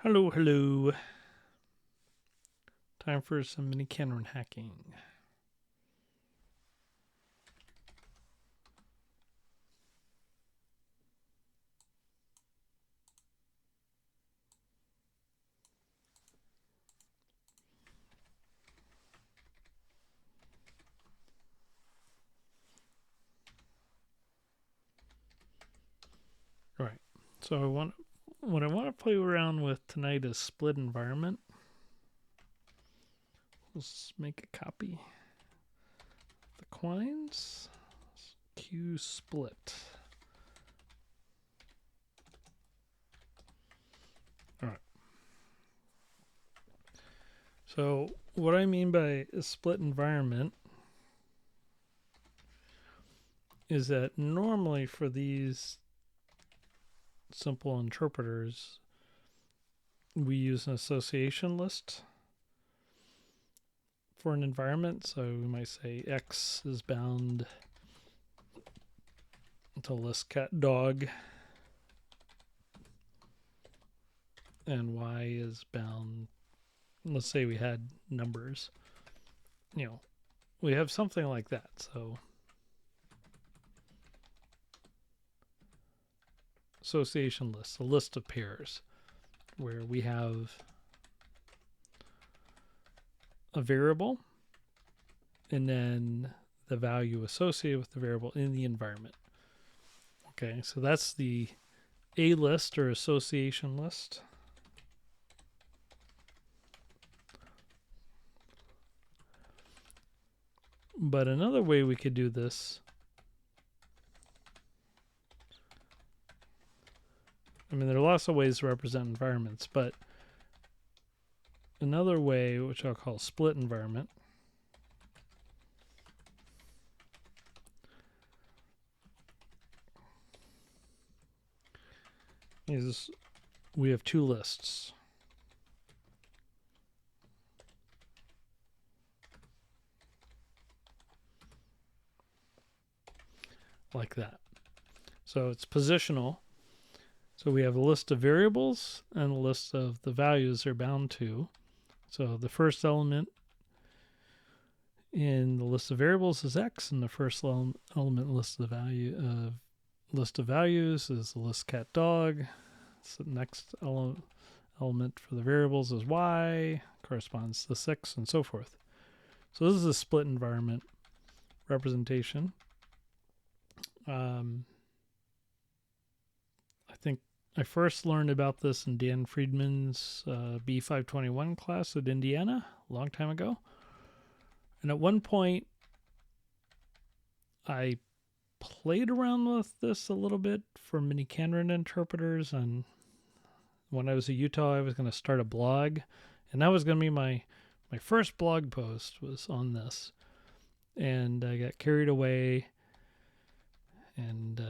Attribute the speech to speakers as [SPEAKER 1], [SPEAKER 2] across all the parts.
[SPEAKER 1] Hello, hello. Time for some miniKanren hacking. All right. So what I want to play around with tonight is split environment. Let's make a copy. The quines. Q split. All right. So what I mean by a split environment is that normally for these simple interpreters, we use an association list for an environment. So we might say X is bound to list cat dog, and Y is bound. Let's say we had numbers. We have something like that. So association list, a list of pairs where we have a variable and then the value associated with the variable in the environment. Okay, so that's the A list or association list. But another way we could do this, there are lots of ways to represent environments, but another way, which I'll call split environment, is we have two lists. Like that. So it's positional. So we have a list of variables and a list of the values they're bound to. So the first element in the list of variables is X, and the first element list of values is the list cat dog. So the next element for the variables is Y, corresponds to 6, and so forth. So this is a split environment representation. I think I first learned about this in Dan Friedman's B521 class at Indiana a long time ago. And at one point, I played around with this a little bit for miniKanren interpreters. And when I was at Utah, I was going to start a blog. And that was going to be my first blog post was on this. And I got carried away. And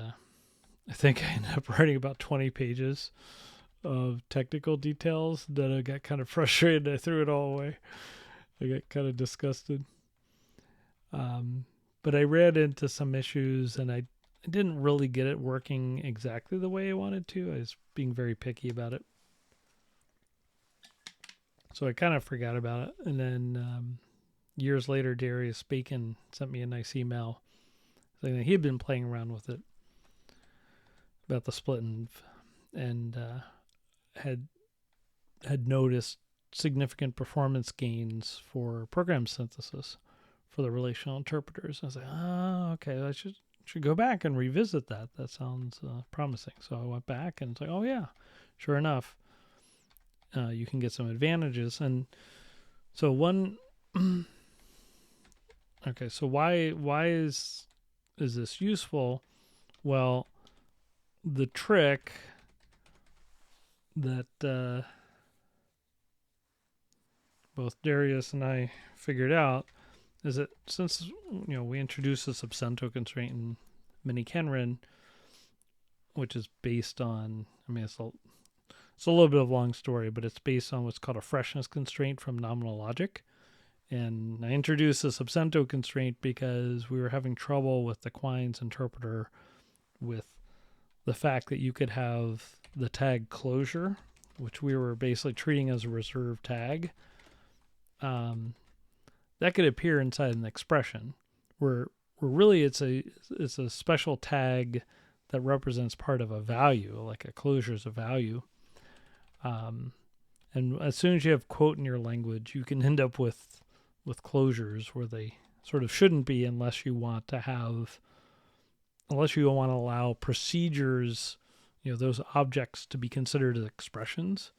[SPEAKER 1] I think I ended up writing about 20 pages of technical details that I got kind of frustrated. I threw it all away. I got kind of disgusted. But I read into some issues and I didn't really get it working exactly the way I wanted to. I was being very picky about it. So I kind of forgot about it. And then years later, Darius Bacon sent me a nice email saying that he had been playing around with it about the split and had noticed significant performance gains for program synthesis for the relational interpreters. I was like, okay, I should go back and revisit that. That sounds promising. So I went back and it's like, oh yeah, sure enough, you can get some advantages. And so okay, so why is this useful? Well, the trick that both Darius and I figured out is that since we introduced the subcento constraint in miniKanren, which is based on, it's a little bit of a long story, but it's based on what's called a freshness constraint from nominal logic. And I introduced the subcento constraint because we were having trouble with the quines interpreter with the fact that you could have the tag closure which we were basically treating as a reserved tag, that could appear inside an expression where really it's a special tag that represents part of a value, like a closure is a value. And as soon as you have quote in your language, you can end up with closures where they sort of shouldn't be unless you want to allow procedures, those objects to be considered as expressions.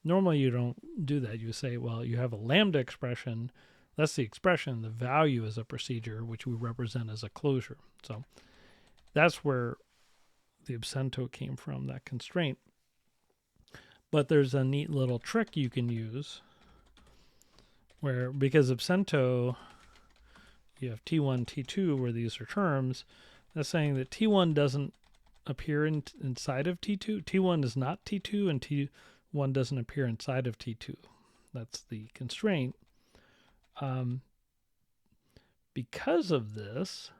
[SPEAKER 1] Normally you don't do that. You say, well, you have a lambda expression. That's the expression. The value is a procedure, which we represent as a closure. So that's where the absento came from, that constraint. But there's a neat little trick you can use where, because absento, you have T1, T2, where these are terms, that's saying that T1 doesn't appear inside of T2. T1 is not T2, and T1 doesn't appear inside of T2. That's the constraint. Because of this,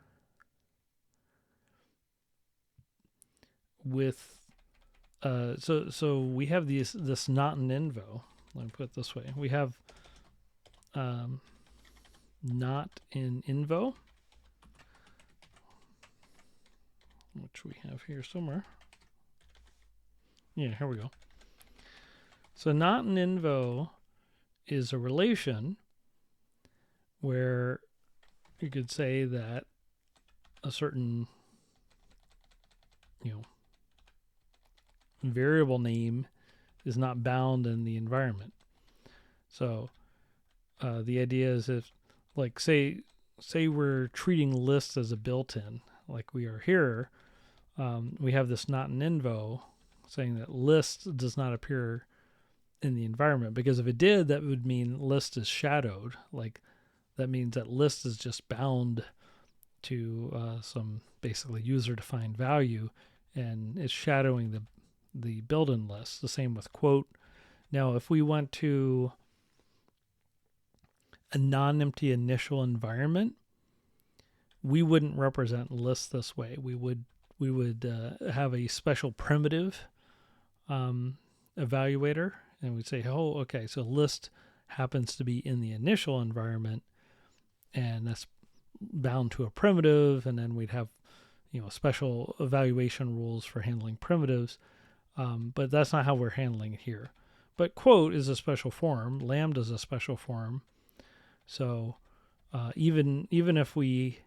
[SPEAKER 1] with so we have this not an invo. Let me put it this way: we have not in invo, which we have here somewhere. Yeah, here we go. So not an invo is a relation where you could say that a certain variable name is not bound in the environment. So the idea is, if, like, say we're treating lists as a built-in, like we are here, we have this not an invo saying that list does not appear in the environment, because if it did, that would mean list is shadowed. Like, that means that list is just bound to some basically user-defined value, and it's shadowing the built-in list. The same with quote. Now, if we went to a non-empty initial environment, we wouldn't represent lists this way. We would have a special primitive evaluator, and we'd say, oh, okay, so list happens to be in the initial environment, and that's bound to a primitive, and then we'd have special evaluation rules for handling primitives. But that's not how we're handling it here. But quote is a special form. Lambda is a special form. So even if we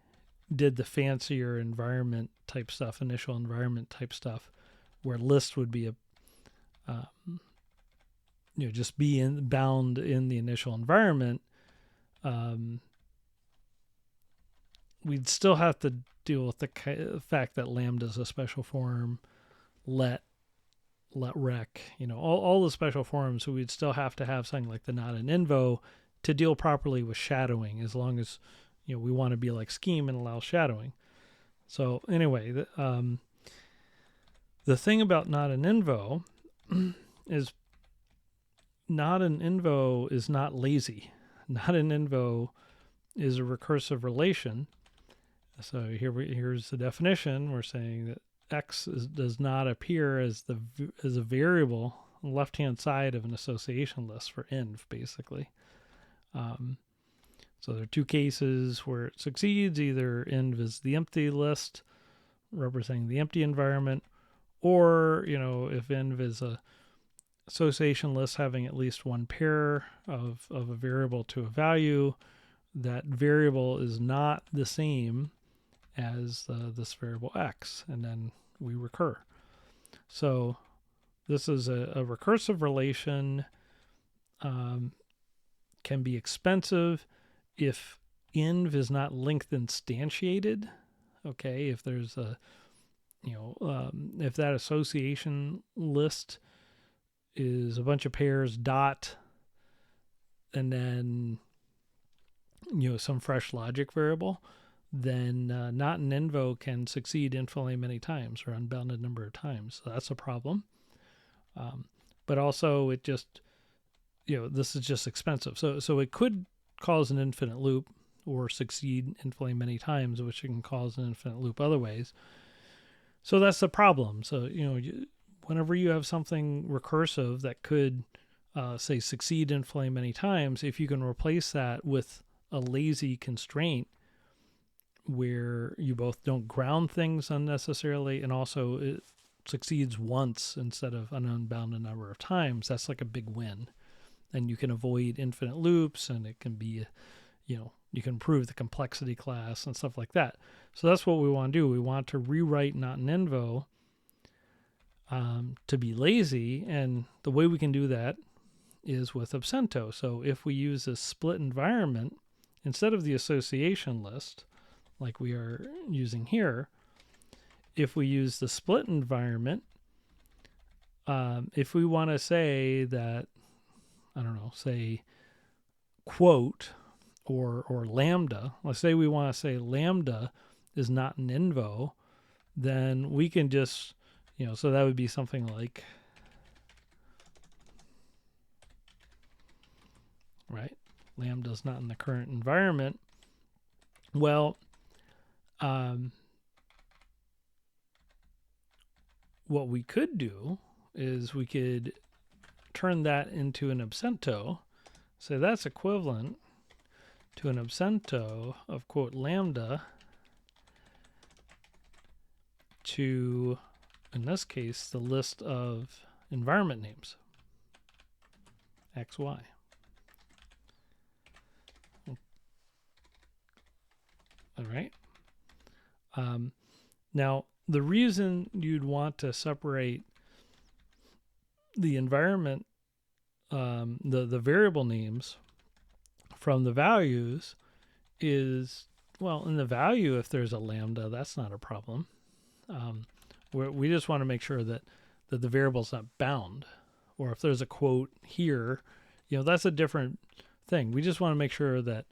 [SPEAKER 1] did the fancier environment type stuff, initial environment type stuff, where list would be just bound in the initial environment, we'd still have to deal with the fact that lambda is a special form, let rec, all the special forms. So we'd still have to have something like the not an invo to deal properly with shadowing, as long as we want to be like scheme and allow shadowing. So anyway, the thing about not an invo is not an invo is not lazy. Not an invo is a recursive relation. So here's the definition. We're saying that X does not appear as a variable on the left-hand side of an association list for inv, basically. So there are two cases where it succeeds. Either inv is the empty list representing the empty environment, or if inv is a association list having at least one pair of a variable to a value, that variable is not the same as this variable x, and then we recur. So this is a recursive relation. Can be expensive if inv is not length instantiated. Okay, if there's a if that association list is a bunch of pairs dot and then some fresh logic variable, then not an invo can succeed infinitely many times or unbounded number of times. So that's a problem. But also it just, this is just expensive. So it could cause an infinite loop or succeed infinitely many times, which can cause an infinite loop other ways. So that's the problem. So, whenever you have something recursive that could, say, succeed in play many times, if you can replace that with a lazy constraint where you both don't ground things unnecessarily and also it succeeds once instead of an unbounded number of times, that's like a big win. And you can avoid infinite loops, and it can be, you can improve the complexity class and stuff like that. So that's what we want to do. We want to rewrite not an invo to be lazy, and the way we can do that is with absento. So if we use a split environment instead of the association list like we are using here, if we use the split environment, if we want to say that, I don't know, say quote or lambda, let's say we want to say lambda is not an invo, then we can just, so that would be something like, right, lambda is not in the current environment. Well, what we could do is we could turn that into an absento. So that's equivalent to an absento of quote lambda to, in this case, the list of environment names, x, y. All right. Now, the reason you'd want to separate the environment, the variable names from the values is, well, in the value, if there's a lambda, that's not a problem. We just want to make sure that the variable's not bound. Or if there's a quote here, that's a different thing. We just want to make sure that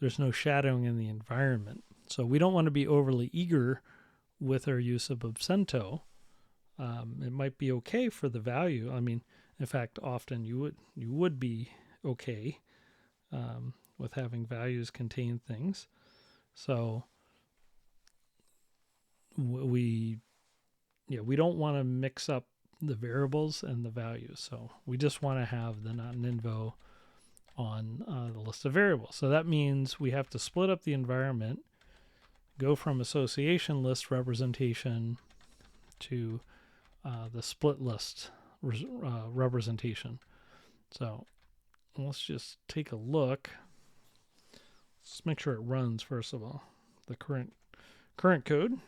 [SPEAKER 1] there's no shadowing in the environment. So we don't want to be overly eager with our use of absento. It might be okay for the value. I mean, in fact, often you would be okay with having values contain things. So we don't want to mix up the variables and the values. So we just want to have the not an invo on the list of variables. So that means we have to split up the environment, go from association list representation to the split list representation. So let's just take a look. Let's make sure it runs first of all. The current code.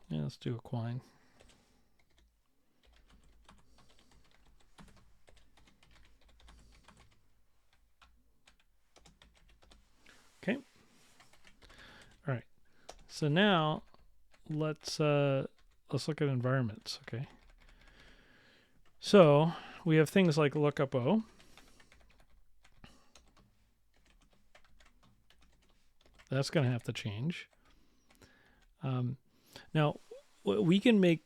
[SPEAKER 1] Yeah, let's do equine. Okay. All right. So now let's look at environments. Okay. So we have things like lookup O. That's going to have to change. Now we can make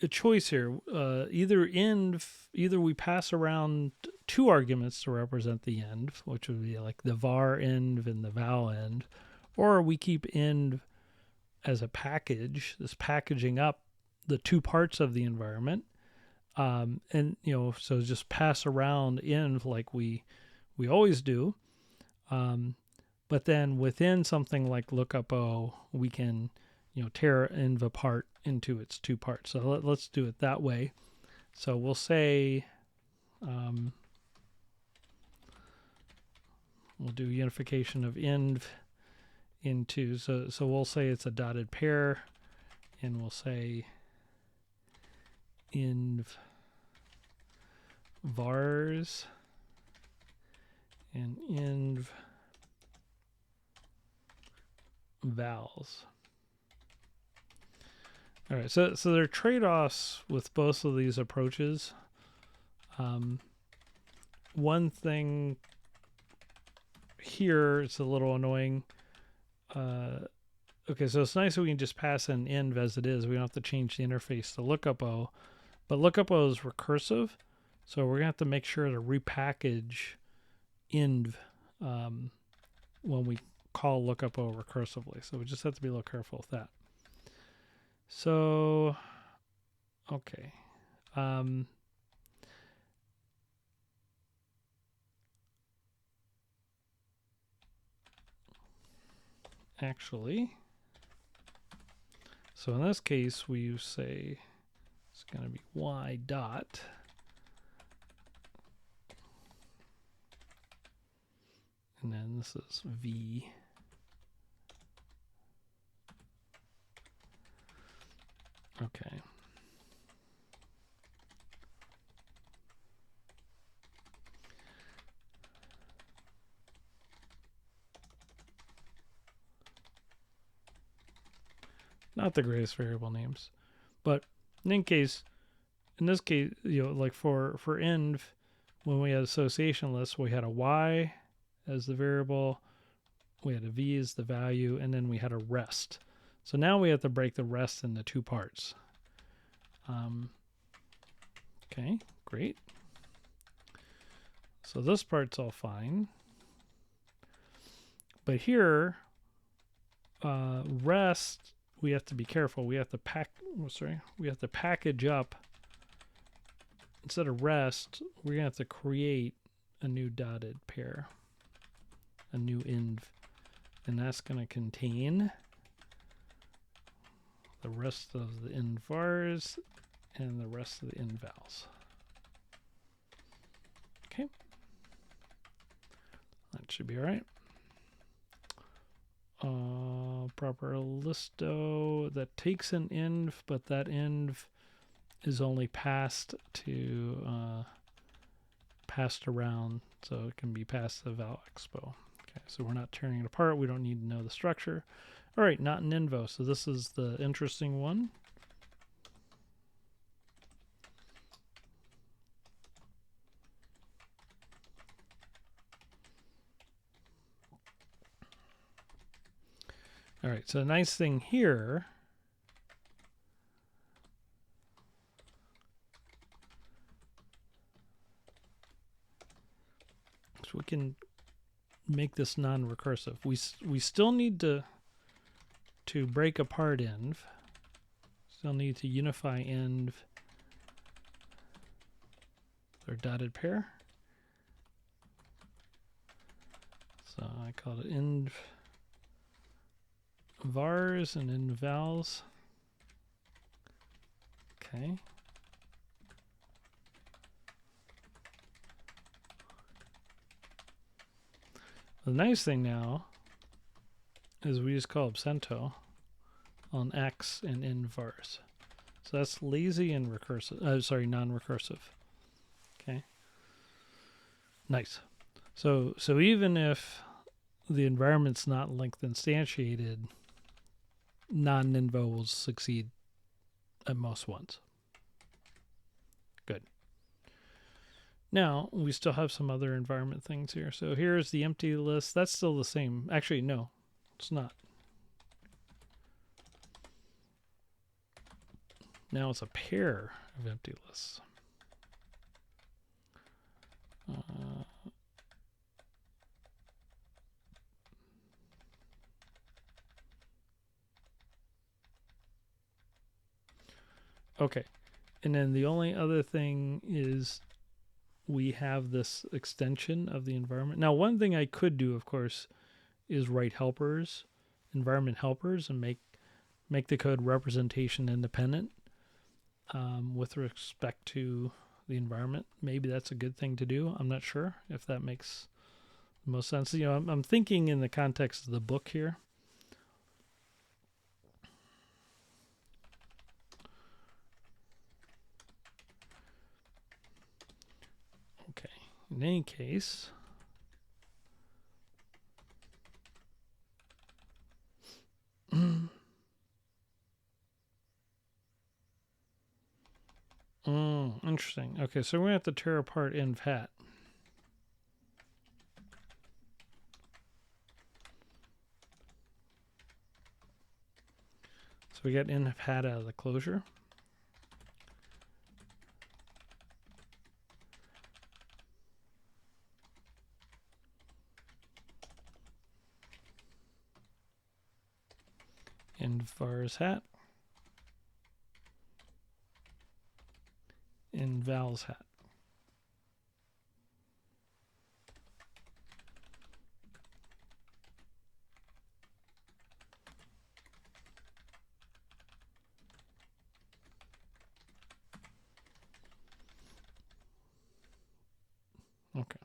[SPEAKER 1] a choice here. Either we pass around two arguments to represent the end, which would be like the var end and the val end, or we keep end as a package, this packaging up the two parts of the environment. And so just pass around end like we always do. But then within something like lookup O, we can tear env apart into its two parts. So let's do it that way. So we'll say we'll do unification of env into, so we'll say it's a dotted pair, and we'll say env vars and env vals. All right, so there are trade-offs with both of these approaches. One thing here, it's a little annoying. Okay, so it's nice that we can just pass in env as it is. We don't have to change the interface to lookup O. But lookup O is recursive, so we're going to have to make sure to repackage env when we call lookup O recursively. So we just have to be a little careful with that. So, okay. Actually, so in this case, we say it's going to be y dot and then this is v. Okay. Not the greatest variable names, but in this case, you know, like for env, when we had association lists, we had a y as the variable, we had a v as the value, and then we had a rest. So now we have to break the rest into two parts. Okay, great. So this part's all fine. But here, rest, we have to be careful. We have to package up. Instead of rest, we're going to have to create a new dotted pair, a new env. And that's going to contain the rest of the env vars and the rest of the env vals. Okay. That should be all right. Proper listo that takes an env, but that env is only passed around, so it can be passed to val expo. Okay, so we're not tearing it apart. We don't need to know the structure. All right, not an invo. So this is the interesting one. All right, so the nice thing here is we can make this non-recursive. We still need to break apart env. Still need to unify env or dotted pair. So I call it env vars and env vals. Okay. The nice thing now is we just call absento on x and env vars. So that's lazy and recursive. Non-recursive. Okay. Nice. So even if the environment's not length instantiated, non-invo will succeed at most once. Good. Now, we still have some other environment things here. So here's the empty list. That's still the same. Actually, no, it's not. Now it's a pair of empty lists. Okay. And then the only other thing is we have this extension of the environment. Now, one thing I could do, of course, is write helpers, environment helpers, and make the code representation independent with respect to the environment. Maybe that's a good thing to do. I'm not sure if that makes the most sense. You know, I'm thinking in the context of the book here. Okay. In any case, interesting. Okay, so we're going to have to tear apart env hat. So we get env hat out of the closure. in vars hat, in vals hat. Okay.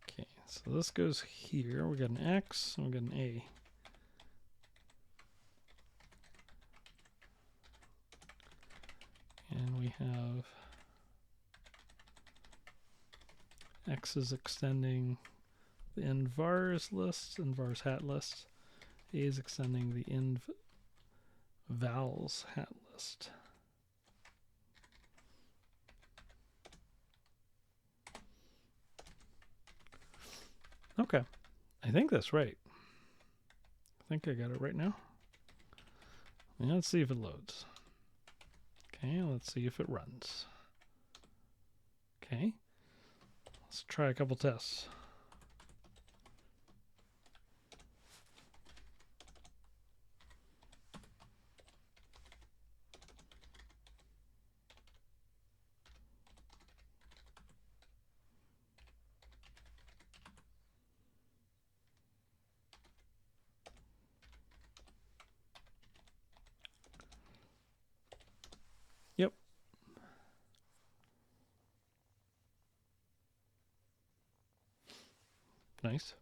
[SPEAKER 1] Okay, so this goes here. We got an X and we got an A. And we have X is extending the in vars list and vars hat list. A is extending the in vals hat list. Okay, I think that's right. I think I got it right now. Yeah, let's see if it loads. Okay, let's see if it runs. Okay, let's try a couple tests. Yep. Nice.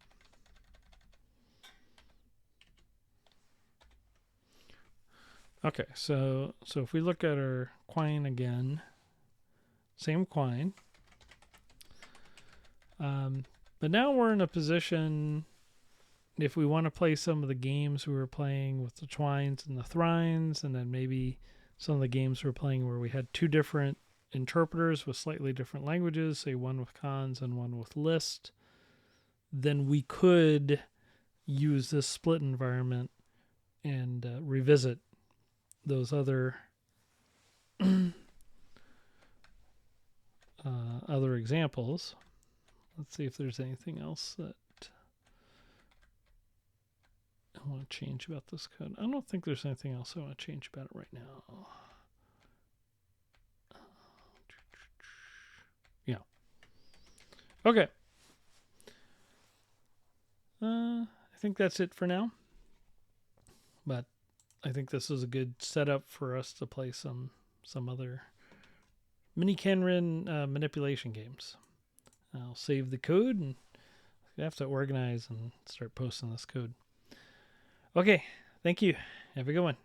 [SPEAKER 1] Okay, so if we look at our quine again, same quine. But now we're in a position, if we want to play some of the games we were playing with the twines and the thrines, and then maybe some of the games we were playing where we had two different interpreters with slightly different languages, say one with cons and one with list, then we could use this split environment and revisit those other other examples. Let's see if there's anything else that I want to change about this code. I don't think there's anything else I want to change about it right now. Yeah. Okay. I think that's it for now. But I think this is a good setup for us to play some other miniKanren manipulation games. I'll save the code and I have to organize and start posting this code. Okay, thank you. Have a good one.